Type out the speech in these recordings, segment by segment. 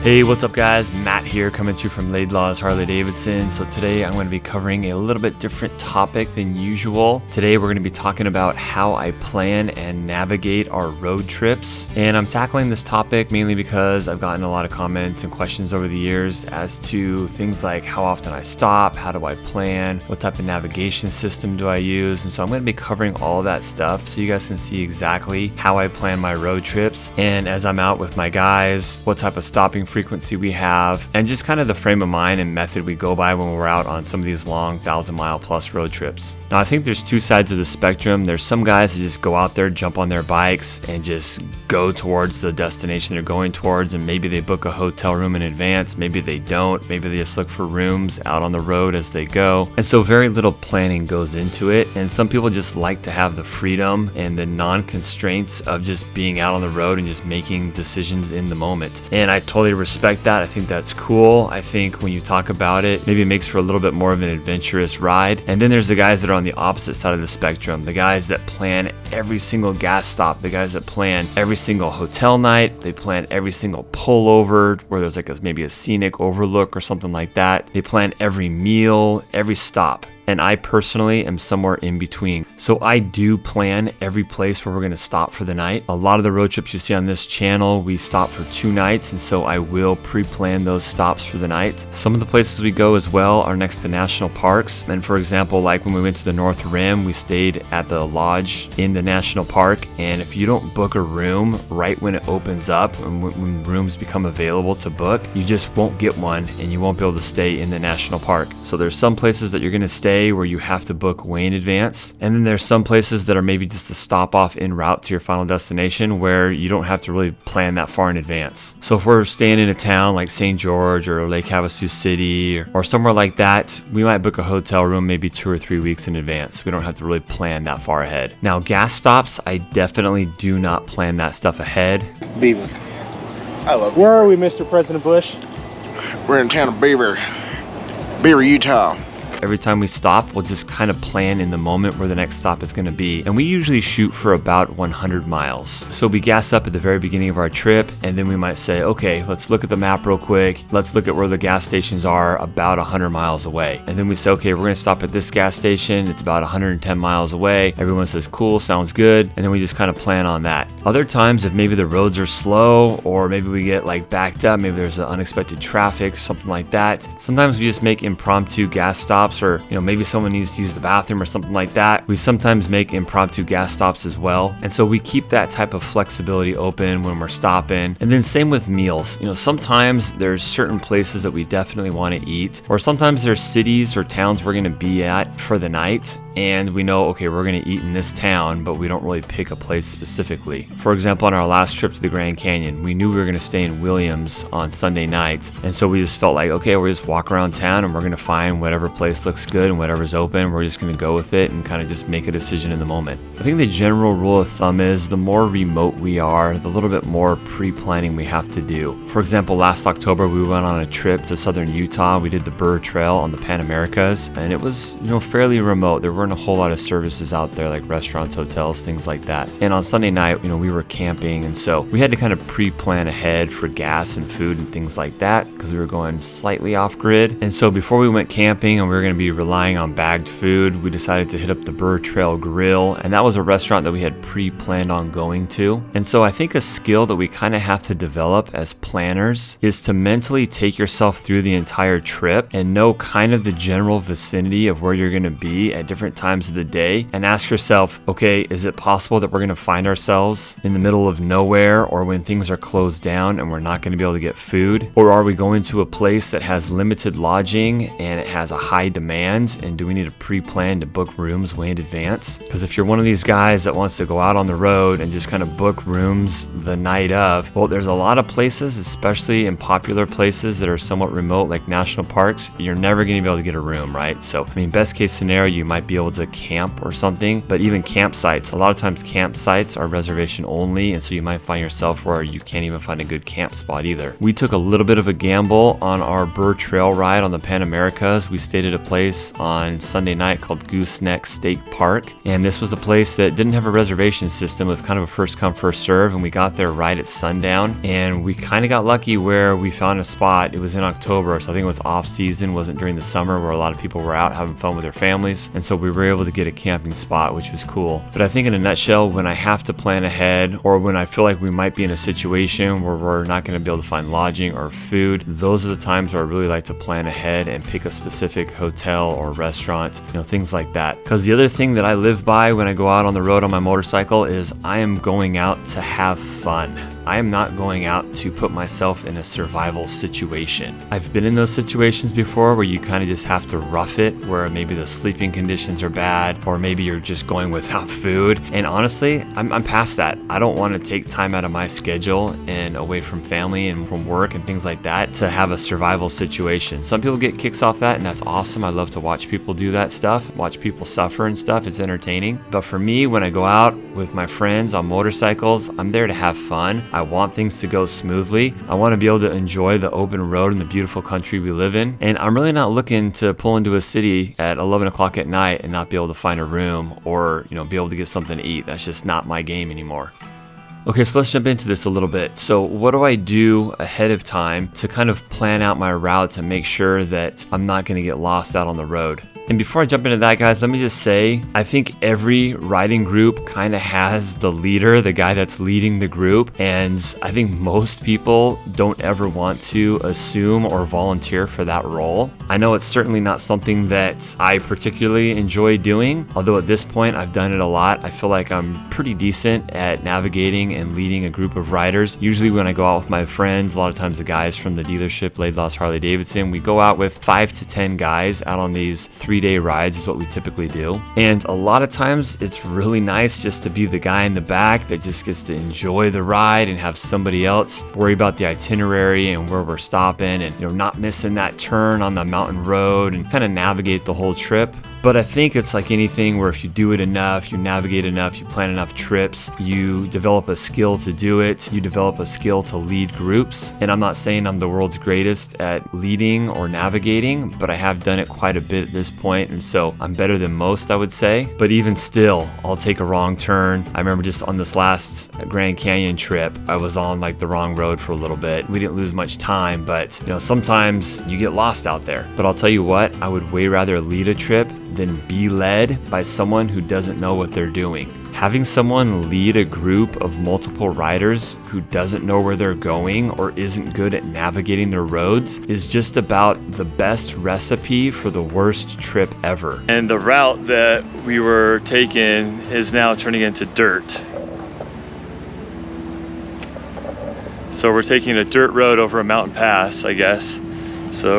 Hey, what's up guys? Matt here coming to you from Laidlaw's Harley-Davidson. So today I'm going to be covering a little bit different topic than usual. Today we're going to be talking about how I plan and navigate our road trips. And I'm tackling this topic mainly because I've gotten a lot of comments and questions over the years as to things like how often I stop, how do I plan, what type of navigation system do I use. And so I'm going to be covering all of that stuff so you guys can see exactly how I plan my road trips. And as I'm out with my guys, what type of stopping frequency we have, and just kind of the frame of mind and method we go by when we're out on some of these long 1,000-mile plus road trips. Now, I think there's two sides of the spectrum. There's some guys that just go out there, jump on their bikes, and just go towards the destination they're going towards, and maybe they book a hotel room in advance, maybe they don't, maybe they just look for rooms out on the road as they go. And so very little planning goes into it, and some people just like to have the freedom and the non-constraints of just being out on the road and just making decisions in the moment. And I totally respect that. I think that's cool. I think when you talk about it, maybe it makes for a little bit more of an adventurous ride. And then there's the guys that are on the opposite side of the spectrum, the guys that plan every single gas stop, the guys that plan every single hotel night, they plan every single pullover where there's like maybe a scenic overlook or something like that. They plan every meal, every stop. And I personally am somewhere in between. So I do plan every place where we're gonna stop for the night. A lot of the road trips you see on this channel, we stop for 2 nights, and so I will pre-plan those stops for the night. Some of the places we go as well are next to national parks. And for example, like when we went to the North Rim, we stayed at the lodge in the national park. And if you don't book a room right when it opens up, and when rooms become available to book, you just won't get one and you won't be able to stay in the national park. So there's some places that you're gonna stay where you have to book way in advance, and then there's some places that are maybe just a stop off en route to your final destination where you don't have to really plan that far in advance. So if we're staying in a town like St. George or Lake Havasu City or somewhere like that, we might book a hotel room maybe 2 or 3 weeks in advance. We don't have to really plan that far ahead. Now, gas stops, I definitely do not plan that stuff ahead. Beaver. I love Where are we, Mr. President Bush? We're in town of Beaver, Utah. Every time we stop, we'll just kind of plan in the moment where the next stop is going to be. And we usually shoot for about 100 miles. So we gas up at the very beginning of our trip, and then we might say, okay, let's look at the map real quick. Let's look at where the gas stations are about 100 miles away. And then we say, okay, we're going to stop at this gas station. It's about 110 miles away. Everyone says, cool, sounds good. And then we just kind of plan on that. Other times, if maybe the roads are slow, or maybe we get like backed up, maybe there's unexpected traffic, something like that. Sometimes we just make impromptu gas stops, or maybe someone needs to use the bathroom or something like that. We sometimes make impromptu gas stops as well. And so we keep that type of flexibility open when we're stopping. And then same with meals. Sometimes there's certain places that we definitely want to eat, or sometimes there's cities or towns we're going to be at for the night, and we know, okay, we're going to eat in this town, but we don't really pick a place specifically. For example, on our last trip to the Grand Canyon, we knew we were going to stay in Williams on Sunday night. And so we just felt like, okay, we'll just walk around town and we're going to find whatever place looks good and whatever's open. We're just going to go with it and kind of just make a decision in the moment. I think the general rule of thumb is the more remote we are, the little bit more pre-planning we have to do. For example, last October, we went on a trip to southern Utah. We did the Burr Trail on the Pan Americas, and it was, fairly remote. There weren't a whole lot of services out there like restaurants, hotels, things like that. And on Sunday night, we were camping, and so we had to kind of pre-plan ahead for gas and food and things like that because we were going slightly off grid. And so before we went camping and we were going to be relying on bagged food, we decided to hit up the Burr Trail Grill, and that was a restaurant that we had pre-planned on going to. And so I think a skill that we kind of have to develop as planners is to mentally take yourself through the entire trip and know kind of the general vicinity of where you're going to be at different times of the day, and ask yourself, okay, is it possible that we're going to find ourselves in the middle of nowhere, or when things are closed down and we're not going to be able to get food? Or are we going to a place that has limited lodging and it has a high demand, and do we need to pre-plan to book rooms way in advance? Because if you're one of these guys that wants to go out on the road and just kind of book rooms the night of, well, there's a lot of places, especially in popular places that are somewhat remote like national parks, you're never going to be able to get a room, right? So best case scenario, you might be able able to camp or something. But even campsites, a lot of times campsites are reservation only, and so you might find yourself where you can't even find a good camp spot either. We took a little bit of a gamble on our Burr Trail ride on the Pan Americas. We stayed at a place on Sunday night called Gooseneck State Park, and this was a place that didn't have a reservation system. It was kind of a first come first serve, and we got there right at sundown, and we kind of got lucky where we found a spot. It was in October, so I think it was off season, wasn't during the summer where a lot of people were out having fun with their families, and so we were able to get a camping spot, which was cool. But I think in a nutshell, when I have to plan ahead, or when I feel like we might be in a situation where we're not going to be able to find lodging or food, those are the times where I really like to plan ahead and pick a specific hotel or restaurant, things like that. Because the other thing that I live by when I go out on the road on my motorcycle is I am going out to have fun. I am not going out to put myself in a survival situation. I've been in those situations before where you kind of just have to rough it, where maybe the sleeping conditions are bad, or maybe you're just going without food. And honestly, I'm past that. I don't want to take time out of my schedule and away from family and from work and things like that to have a survival situation. Some people get kicks off that, and that's awesome. I love to watch people do that stuff, watch people suffer and stuff. It's entertaining. But for me, when I go out with my friends on motorcycles, I'm there to have fun. I want things to go smoothly. I want to be able to enjoy the open road and the beautiful country we live in. And I'm really not looking to pull into a city at 11 o'clock at night and not be able to find a room or, be able to get something to eat. That's just not my game anymore. Okay, so let's jump into this a little bit. So what do I do ahead of time to kind of plan out my routes and make sure that I'm not going to get lost out on the road? And before I jump into that, guys, let me just say, I think every riding group kind of has the leader, the guy that's leading the group. And I think most people don't ever want to assume or volunteer for that role. I know it's certainly not something that I particularly enjoy doing, although at this point I've done it a lot. I feel like I'm pretty decent at navigating and leading a group of riders. Usually when I go out with my friends, a lot of times the guys from the dealership, Laidlaw's Harley-Davidson, we go out with 5 to 10 guys out on these 3-day rides is what we typically do. And a lot of times it's really nice just to be the guy in the back that just gets to enjoy the ride and have somebody else worry about the itinerary and where we're stopping and not missing that turn on the mountain road and kind of navigate the whole trip. But I think it's like anything where if you do it enough, you navigate enough, you plan enough trips, you develop a skill to do it, you develop a skill to lead groups. And I'm not saying I'm the world's greatest at leading or navigating, but I have done it quite a bit at this point, and so I'm better than most, I would say. But even still, I'll take a wrong turn. I remember just on this last Grand Canyon trip, I was on like the wrong road for a little bit. We didn't lose much time, but sometimes you get lost out there. But I'll tell you what, I would way rather lead a trip than be led by someone who doesn't know what they're doing. Having someone lead a group of multiple riders who doesn't know where they're going or isn't good at navigating their roads is just about the best recipe for the worst trip ever. And the route that we were taking is now turning into dirt. So we're taking a dirt road over a mountain pass, I guess.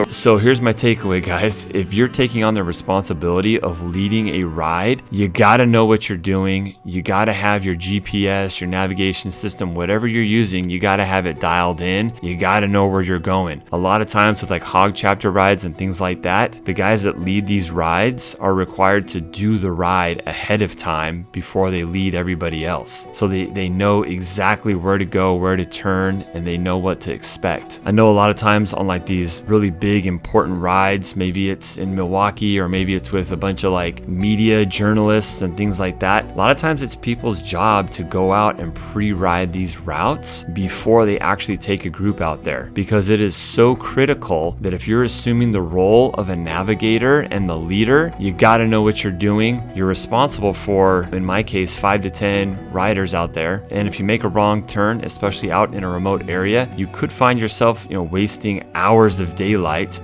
So here's my takeaway, guys. If you're taking on the responsibility of leading a ride, you gotta know what you're doing. You gotta have your GPS, your navigation system, whatever you're using, you gotta have it dialed in. You gotta know where you're going. A lot of times with like hog chapter rides and things like that, the guys that lead these rides are required to do the ride ahead of time before they lead everybody else. So they know exactly where to go, where to turn, and they know what to expect. I know a lot of times on like these really big important rides, maybe it's in Milwaukee or maybe it's with a bunch of like media journalists and things like that. A lot of times it's people's job to go out and pre-ride these routes before they actually take a group out there, because it is so critical that if you're assuming the role of a navigator and the leader, you got to know what you're doing. You're responsible for, in my case, 5 to 10 riders out there, and if you make a wrong turn, especially out in a remote area, you could find yourself wasting hours of daylight.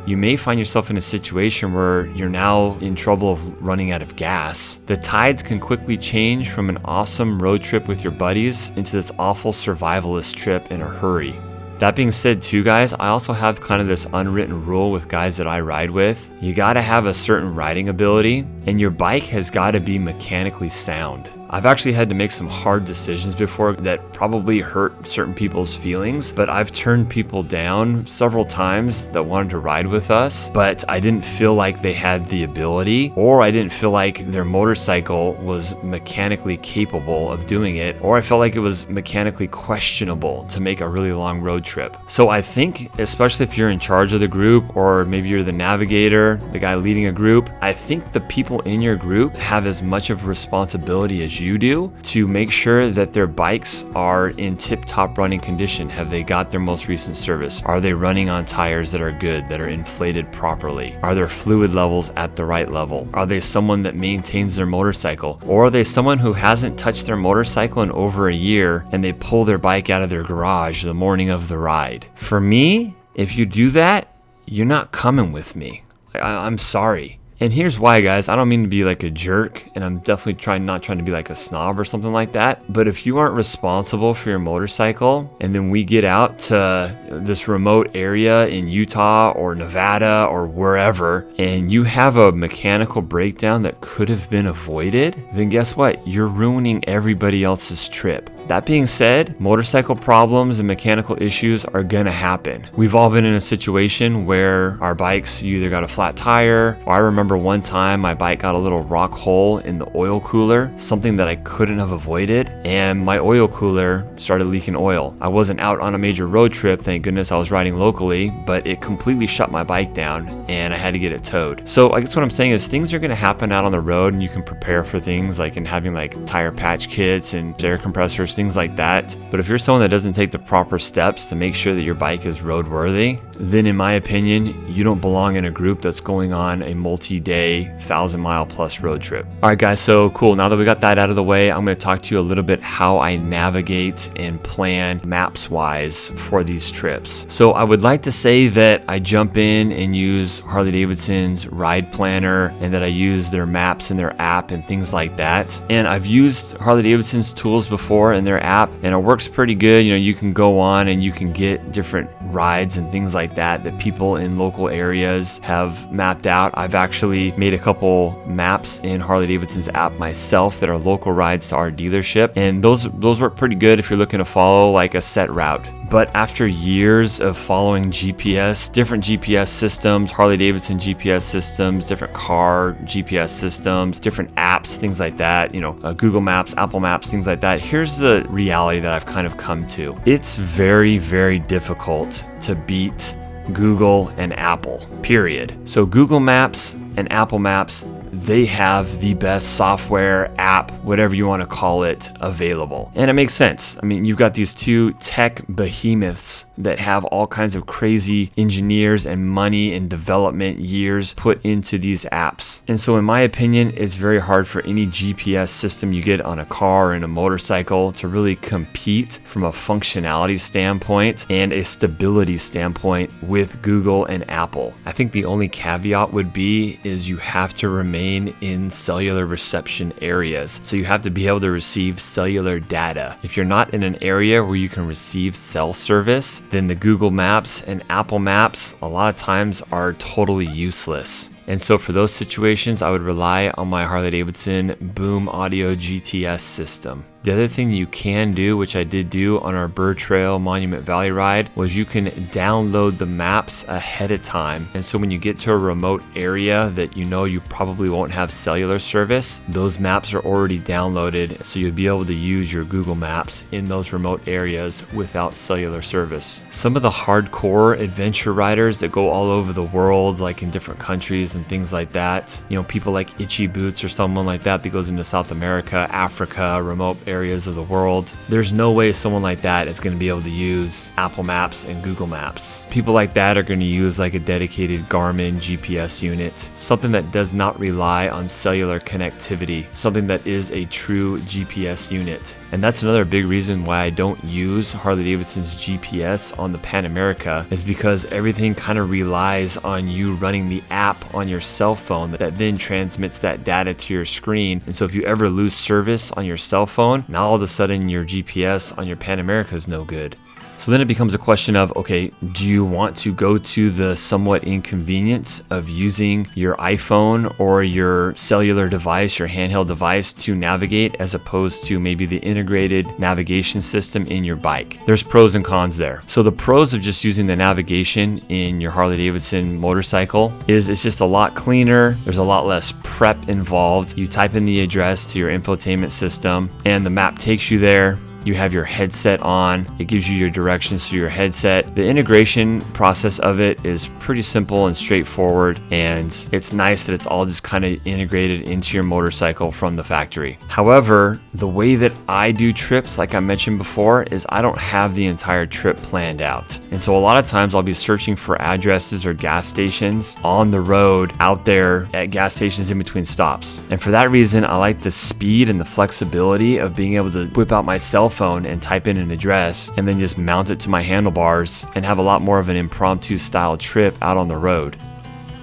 You may find yourself in a situation where you're now in trouble of running out of gas. The tides can quickly change from an awesome road trip with your buddies into this awful survivalist trip in a hurry. That being said too, guys, I also have kind of this unwritten rule with guys that I ride with. You gotta have a certain riding ability, and your bike has gotta be mechanically sound. I've actually had to make some hard decisions before that probably hurt certain people's feelings, but I've turned people down several times that wanted to ride with us, but I didn't feel like they had the ability, or I didn't feel like their motorcycle was mechanically capable of doing it, or I felt like it was mechanically questionable to make a really long road trip. So I think, especially if you're in charge of the group, or maybe you're the navigator, the guy leading a group, I think the people in your group have as much of a responsibility as you do to make sure that their bikes are in tip-top running condition. Have they got their most recent service? Are they running on tires that are good, that are inflated properly? Are their fluid levels at the right level? Are they someone that maintains their motorcycle? Or are they someone who hasn't touched their motorcycle in over a year and they pull their bike out of their garage the morning of the ride? For me, if you do that, you're not coming with me. I'm sorry. And here's why, guys. I don't mean to be like a jerk, and I'm definitely not trying to be like a snob or something like that. But if you aren't responsible for your motorcycle, and then we get out to this remote area in Utah or Nevada or wherever, and you have a mechanical breakdown that could have been avoided, then guess what? You're ruining everybody else's trip. That being said, motorcycle problems and mechanical issues are gonna happen. We've all been in a situation where our bikes, you either got a flat tire, or I remember one time my bike got a little rock hole in the oil cooler, something that I couldn't have avoided, and my oil cooler started leaking oil. I wasn't out on a major road trip, thank goodness I was riding locally, but it completely shut my bike down and I had to get it towed. So I guess what I'm saying is things are gonna happen out on the road, and you can prepare for things like in having like tire patch kits and air compressors, things like that. But if you're someone that doesn't take the proper steps to make sure that your bike is roadworthy, then in my opinion, you don't belong in a group that's going on a multi-day, 1,000-mile plus road trip. All right, guys, so cool. Now that we got that out of the way, I'm going to talk to you a little bit how I navigate and plan maps-wise for these trips. So I would like to say that I jump in and use Harley-Davidson's ride planner, and that I use their maps in their app and things like that. And I've used Harley-Davidson's tools before in their app, and it works pretty good. You know, you can go on and you can get different rides and things like that people in local areas have mapped out. I've actually made a couple maps in Harley-Davidson's app myself that are local rides to our dealership, and those work pretty good if you're looking to follow like a set route. But after years of following GPS, different GPS systems, Harley-Davidson GPS systems, different car GPS systems, different apps, things like that, you know, Google Maps, Apple Maps, things like that, here's the reality that I've kind of come to. It's very, very difficult to beat Google and Apple, period. So Google Maps and Apple Maps, they have the best software, app, whatever you want to call it, available. And it makes sense. I mean, you've got these two tech behemoths that have all kinds of crazy engineers and money and development years put into these apps. And so in my opinion, it's very hard for any GPS system you get on a car and a motorcycle to really compete from a functionality standpoint and a stability standpoint with Google and Apple. I think the only caveat would be is you have to remain in cellular reception areas. So you have to be able to receive cellular data. If you're not in an area where you can receive cell service, then the Google Maps and Apple Maps a lot of times are totally useless. And so for those situations, I would rely on my Harley-Davidson Boom Audio GTS system. The other thing that you can do, which I did do on our Burr Trail Monument Valley ride, was you can download the maps ahead of time. And so when you get to a remote area that you know you probably won't have cellular service, those maps are already downloaded, so you'll be able to use your Google Maps in those remote areas without cellular service. Some of the hardcore adventure riders that go all over the world, like in different countries and things like that, you know, people like Itchy Boots or someone like that goes into South America, Africa, remote areas of the world, there's no way someone like that is going to be able to use Apple Maps and Google Maps. People like that are going to use like a dedicated Garmin GPS unit, something that does not rely on cellular connectivity, something that is a true GPS unit. And that's another big reason why I don't use Harley-Davidson's GPS on the Pan America, is because everything kind of relies on you running the app on your cell phone that then transmits that data to your screen. And so if you ever lose service on your cell phone, now all of a sudden your GPS on your Pan America is no good. So then it becomes a question of, okay, do you want to go to the somewhat inconvenience of using your iPhone or your cellular device, your handheld device to navigate, as opposed to maybe the integrated navigation system in your bike? There's pros and cons there. So the pros of just using the navigation in your Harley-Davidson motorcycle is it's just a lot cleaner. There's a lot less prep involved. You type in the address to your infotainment system and the map takes you there. You have your headset on. It gives you your directions through your headset. The integration process of it is pretty simple and straightforward, and it's nice that it's all just kind of integrated into your motorcycle from the factory. However, the way that I do trips, like I mentioned before, is I don't have the entire trip planned out. And so a lot of times I'll be searching for addresses or gas stations on the road out there at gas stations in between stops. And for that reason, I like the speed and the flexibility of being able to whip out my cell phone and type in an address and then just mount it to my handlebars and have a lot more of an impromptu style trip out on the road.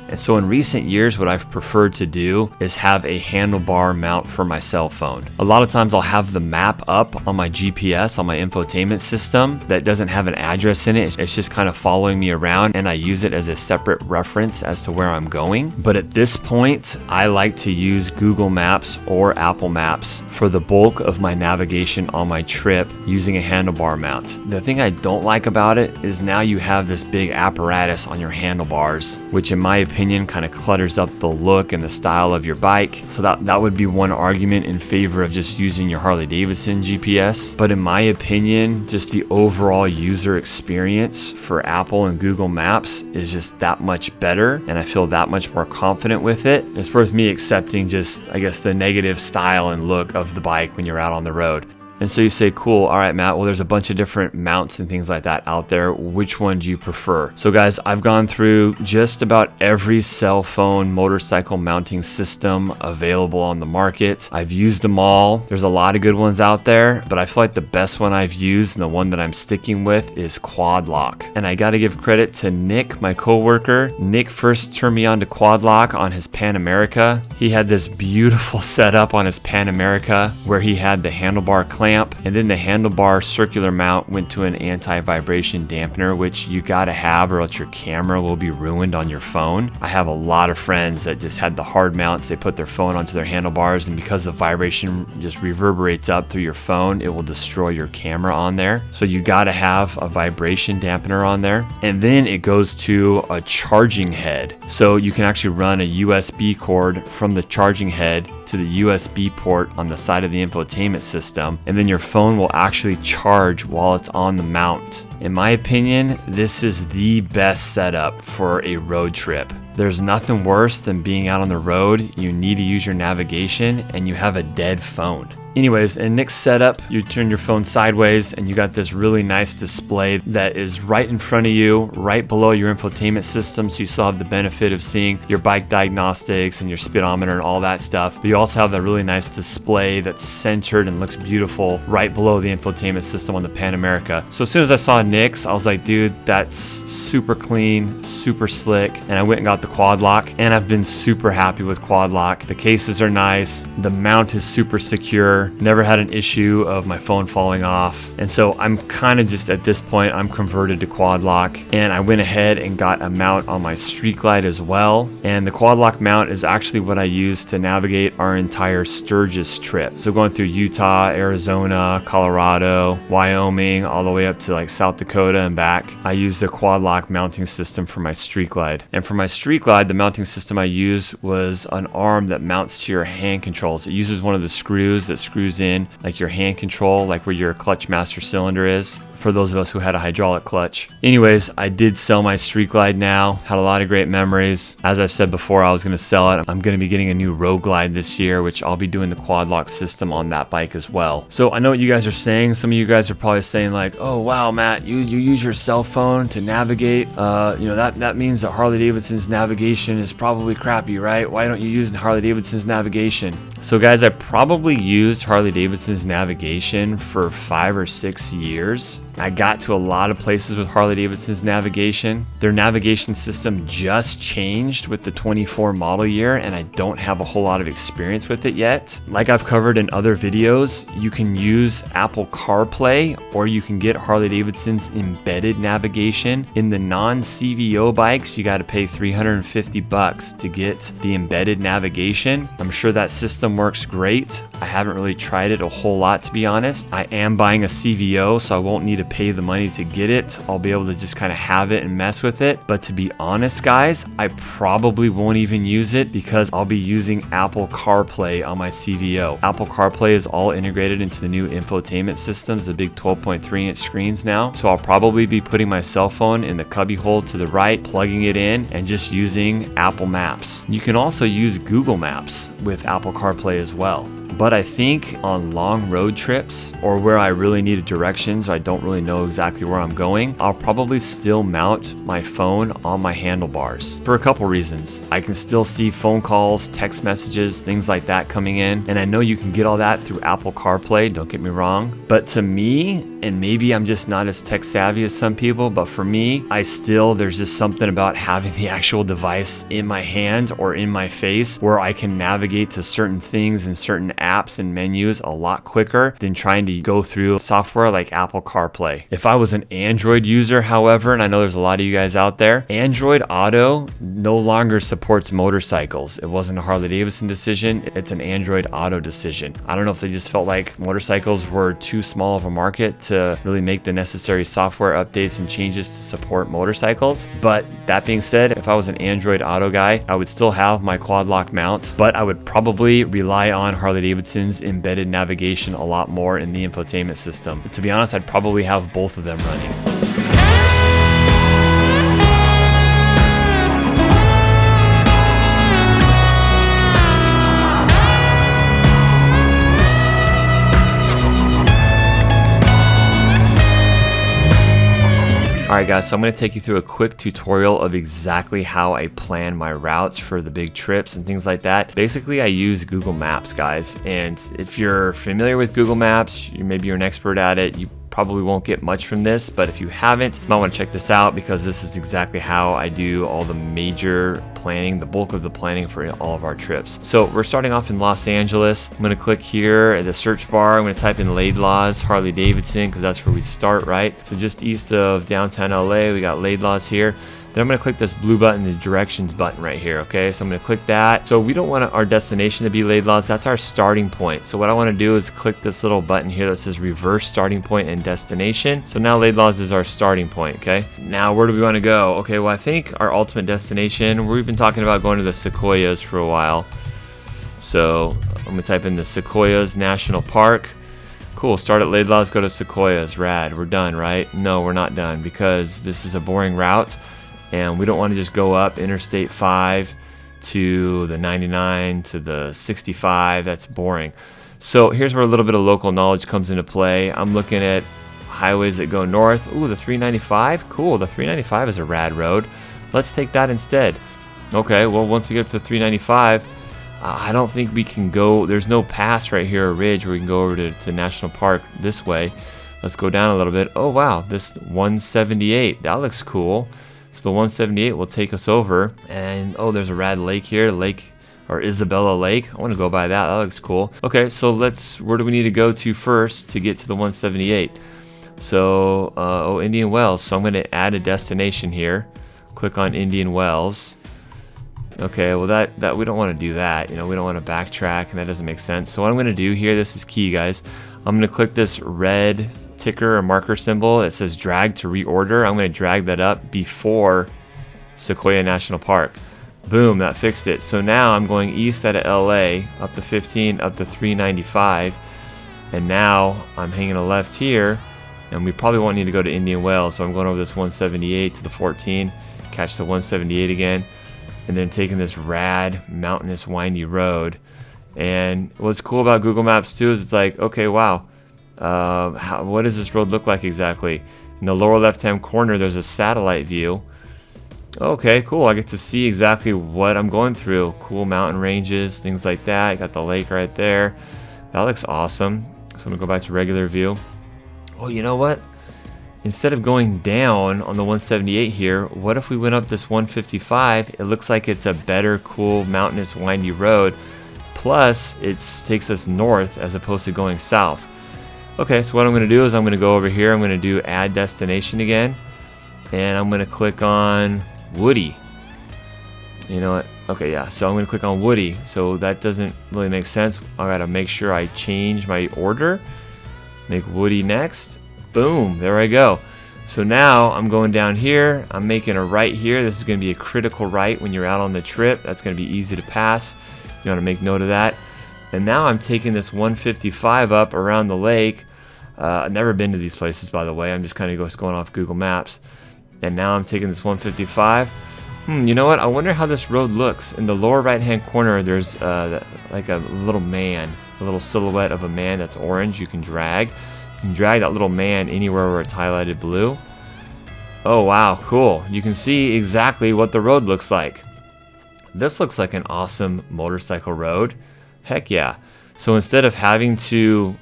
And so in recent years, what I've preferred to do is have a handlebar mount for my cell phone. A lot of times I'll have the map up on my GPS, on my infotainment system that doesn't have an address in it. It's just kind of following me around, and I use it as a separate reference as to where I'm going. But at this point, I like to use Google Maps or Apple Maps for the bulk of my navigation on my trip using a handlebar mount. The thing I don't like about it is now you have this big apparatus on your handlebars, which in my opinion kind of clutters up the look and the style of your bike. So that would be one argument in favor of just using your Harley-Davidson GPS. But in my opinion, just the overall user experience for Apple and Google Maps is just that much better, and I feel that much more confident with it. It's worth me accepting just, I guess, the negative style and look of the bike when you're out on the road. And so you say, cool, all right, Matt, well, there's a bunch of different mounts and things like that out there. Which one do you prefer? So guys, I've gone through just about every cell phone motorcycle mounting system available on the market. I've used them all. There's a lot of good ones out there, but I feel like the best one I've used and the one that I'm sticking with is Quad Lock. And I got to give credit to Nick, my coworker. Nick first turned me on to Quad Lock on his Pan America. He had this beautiful setup on his Pan America where he had the handlebar clamp, and then the handlebar circular mount went to an anti-vibration dampener, which you gotta have or else your camera will be ruined on your phone. I have a lot of friends that just had the hard mounts. They put their phone onto their handlebars, and because the vibration just reverberates up through your phone, it will destroy your camera on there. So you gotta have a vibration dampener on there. And then it goes to a charging head. So you can actually run a USB cord from the charging head to the USB port on the side of the infotainment system, and then your phone will actually charge while it's on the mount. In my opinion, this is the best setup for a road trip. There's nothing worse than being out on the road, you need to use your navigation, and you have a dead phone. Anyways, in Nick's setup, you turn your phone sideways and you got this really nice display that is right in front of you, right below your infotainment system, so you still have the benefit of seeing your bike diagnostics and your speedometer and all that stuff. But you also have that really nice display that's centered and looks beautiful right below the infotainment system on the Pan America. So as soon as I saw Nick's, I was like, dude, that's super clean, super slick, and I went and got the Quad Lock, and I've been super happy with Quad Lock. The cases are nice, the mount is super secure. Never had an issue of my phone falling off. And so I'm kind of just at this point, I'm converted to Quad Lock, and I went ahead and got a mount on my Street Glide as well. And the Quad Lock mount is actually what I use to navigate our entire Sturgis trip. So going through Utah, Arizona, Colorado, Wyoming, all the way up to like South Dakota and back, I use the Quad Lock mounting system for my Street Glide. And for my Street Glide, the mounting system I used was an arm that mounts to your hand controls. It uses one of the screws that screws in like your hand control, like where your clutch master cylinder is, for those of us who had a hydraulic clutch. Anyways, I did sell my Street Glide now. Had a lot of great memories. As I've said before, I was going to sell it. I'm going to be getting a new Road Glide this year, which I'll be doing the Quad Lock system on that bike as well. So I know what you guys are saying. Some of you guys are probably saying like, oh wow, Matt, you use your cell phone to navigate. That means that Harley-Davidson's navigation is probably crappy, right? Why don't you use Harley-Davidson's navigation? So guys, I probably used Harley-Davidson's navigation for 5 or 6 years. I got to a lot of places with Harley-Davidson's navigation. Their navigation system just changed with the 24 model year, and I don't have a whole lot of experience with it yet. Like I've covered in other videos, you can use Apple CarPlay, or you can get Harley-Davidson's embedded navigation. In the non-CVO bikes, you got to pay $350 to get the embedded navigation. I'm sure that system works great. I haven't really tried it a whole lot, to be honest. I am buying a CVO, so I won't need to pay the money to get it. I'll be able to just kind of have it and mess with it. But to be honest, guys, I probably won't even use it because I'll be using Apple CarPlay on my CVO. Apple CarPlay is all integrated into the new infotainment systems, the big 12.3-inch screens now. So I'll probably be putting my cell phone in the cubby hole to the right, plugging it in, and just using Apple Maps. You can also use Google Maps with Apple CarPlay as well. But I think on long road trips or where I really need directions, or I don't really know exactly where I'm going, I'll probably still mount my phone on my handlebars for a couple reasons. I can still see phone calls, text messages, things like that coming in. And I know you can get all that through Apple CarPlay, don't get me wrong. But to me, and maybe I'm just not as tech savvy as some people, but for me, there's just something about having the actual device in my hand or in my face where I can navigate to certain things and certain apps and menus a lot quicker than trying to go through software like Apple CarPlay. If I was an Android user, however, and I know there's a lot of you guys out there, Android Auto no longer supports motorcycles. It wasn't a Harley-Davidson decision, it's an Android Auto decision. I don't know if they just felt like motorcycles were too small of a market to really make the necessary software updates and changes to support motorcycles. But that being said, if I was an Android Auto guy, I would still have my quad lock mount, but I would probably rely on Harley-Davidson's embedded navigation a lot more in the infotainment system. To be honest, I'd probably have both of them running. Alright guys, so I'm going to take you through a quick tutorial of exactly how I plan my routes for the big trips and things like that. Basically, I use Google Maps, guys, and if you're familiar with Google Maps, maybe you're an expert at it, you probably won't get much from this, but if you haven't, you might want to check this out because this is exactly how I do all the major planning, the bulk of the planning for all of our trips. So we're starting off in Los Angeles. I'm going to click here at the search bar. I'm going to type in Laidlaw's Harley-Davidson because that's where we start, right? So just east of downtown LA, we got Laidlaw's here. Then I'm going to click this blue button, the directions button right here, okay? So I'm going to click that. So we don't want our destination to be Laidlaw's, that's our starting point. So what I want to do is click this little button here that says reverse starting point and destination. So now Laidlaw's is our starting point, okay? Now where do we want to go? Okay, well I think our ultimate destination, we've been talking about going to the Sequoias for a while. So I'm going to type in the Sequoias National Park. Cool, start at Laidlaw's, go to Sequoias, rad. We're done, right? No, we're not done because this is a boring route. And we don't want to just go up Interstate 5 to the 99 to the 65. That's boring. So here's where a little bit of local knowledge comes into play. I'm looking at highways that go north. Ooh, the 395. Cool, the 395 is a rad road. Let's take that instead. Okay, well, once we get up to 395, I don't think we can go. There's no pass right here, a ridge, where we can go over to National Park this way. Let's go down a little bit. Oh, wow, this 178. That looks cool. So the 178 will take us over, and oh, there's a rad lake here, Isabella Lake. I want to go by that. That looks cool. Okay, so where do we need to go to first to get to the 178? So, Indian Wells. So I'm going to add a destination here. Click on Indian Wells. Okay, well that we don't want to do that. You know, we don't want to backtrack, and that doesn't make sense. So what I'm going to do here, this is key, guys. I'm going to click this red ticker or marker symbol. It says drag to reorder. I'm going to drag that up before Sequoia National Park. Boom, that fixed it. So now I'm going east out of LA, up to 15, up to 395, and now I'm hanging a left here, and we probably won't need to go to Indian Wells, so I'm going over this 178 to the 14, catch the 178 again, and then taking this rad, mountainous, windy road. And what's cool about Google Maps too is it's like, okay, wow, what does this road look like exactly? In the lower left-hand corner, there's a satellite view. Okay, cool. I get to see exactly what I'm going through. Cool mountain ranges, things like that. Got the lake right there. That looks awesome. So I'm gonna go back to regular view. Oh, you know what? instead of going down on the 178 here, what if we went up this 155? It looks like it's a better, cool, mountainous, windy road. Plus, it takes us north as opposed to going south. Okay, so what I'm going to do is I'm going to go over here. I'm going to do add destination again. And I'm going to click on Woody. You know what? Okay, yeah. So I'm going to click on Woody. So that doesn't really make sense. I got to make sure I change my order. Make Woody next. Boom. There I go. So now I'm going down here. I'm making a right here. This is going to be a critical right when you're out on the trip. That's going to be easy to pass. You want to make note of that. And now I'm taking this 155 up around the lake. I've never been to these places, by the way. I'm just kind of going off Google Maps. And now I'm taking this 155. You know what? I wonder how this road looks. In the lower right-hand corner, there's like a little man, a little silhouette of a man that's orange. You can drag. You can drag that little man anywhere where it's highlighted blue. Oh, wow, cool. You can see exactly what the road looks like. This looks like an awesome motorcycle road. Heck yeah. So instead of having to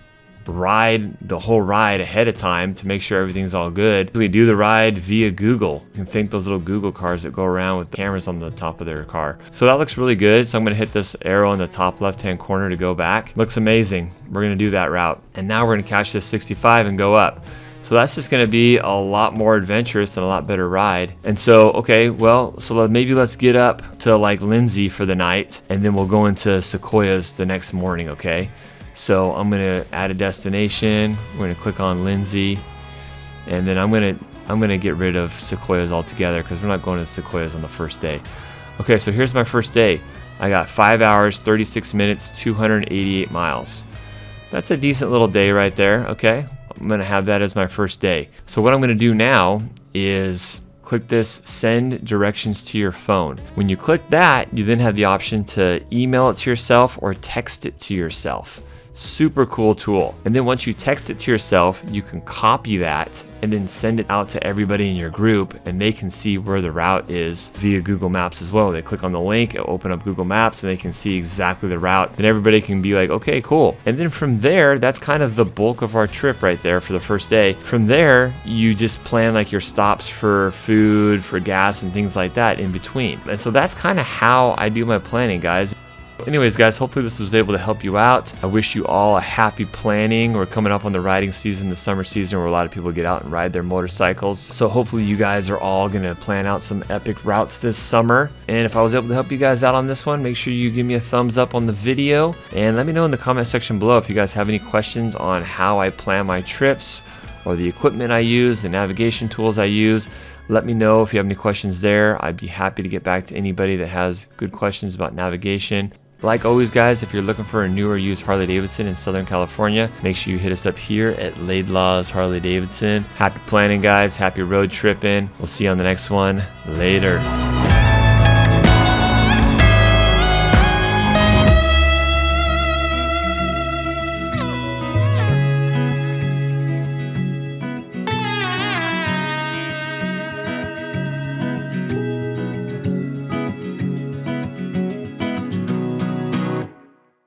ride the whole ride ahead of time to make sure everything's all good, we do the ride via Google. You can think those little Google cars that go around with the cameras on the top of their car. So that looks really good. So I'm going to hit this arrow in the top left hand corner to go back. Looks amazing. We're going to do that route. And now we're going to catch this 65 and go up. So that's just going to be a lot more adventurous and a lot better ride. And so, okay, well, so maybe let's get up to like Lindsay for the night, and then we'll go into Sequoias the next morning, okay? So I'm going to add a destination. We're going to click on Lindsay, and then I'm going to get rid of Sequoias altogether because we're not going to Sequoias on the first day. Okay, so here's my first day. I got 5 hours, 36 minutes, 288 miles. That's a decent little day right there, okay? I'm going to have that as my first day. So what I'm going to do now is click this send directions to your phone. When you click that, you then have the option to email it to yourself or text it to yourself. Super cool tool. And then once you text it to yourself, you can copy that and then send it out to everybody in your group, and they can see where the route is via Google Maps as well. They click on the link, it'll open up Google Maps, and they can see exactly the route, and everybody can be like, okay, cool. And then from there, that's kind of the bulk of our trip right there for the first day. From there, you just plan like your stops for food, for gas, and things like that in between. And so that's kind of how I do my planning, guys. Anyways, guys, hopefully this was able to help you out. I wish you all a happy planning. We're coming up on the riding season, the summer season, where a lot of people get out and ride their motorcycles. So hopefully you guys are all going to plan out some epic routes this summer. And if I was able to help you guys out on this one, make sure you give me a thumbs up on the video. And let me know in the comment section below if you guys have any questions on how I plan my trips, or the equipment I use, the navigation tools I use. Let me know if you have any questions there. I'd be happy to get back to anybody that has good questions about navigation. Like always, guys, if you're looking for a new or used Harley-Davidson in Southern California, make sure you hit us up here at Laidlaw's Harley-Davidson. Happy planning, guys. Happy road tripping. We'll see you on the next one. Later.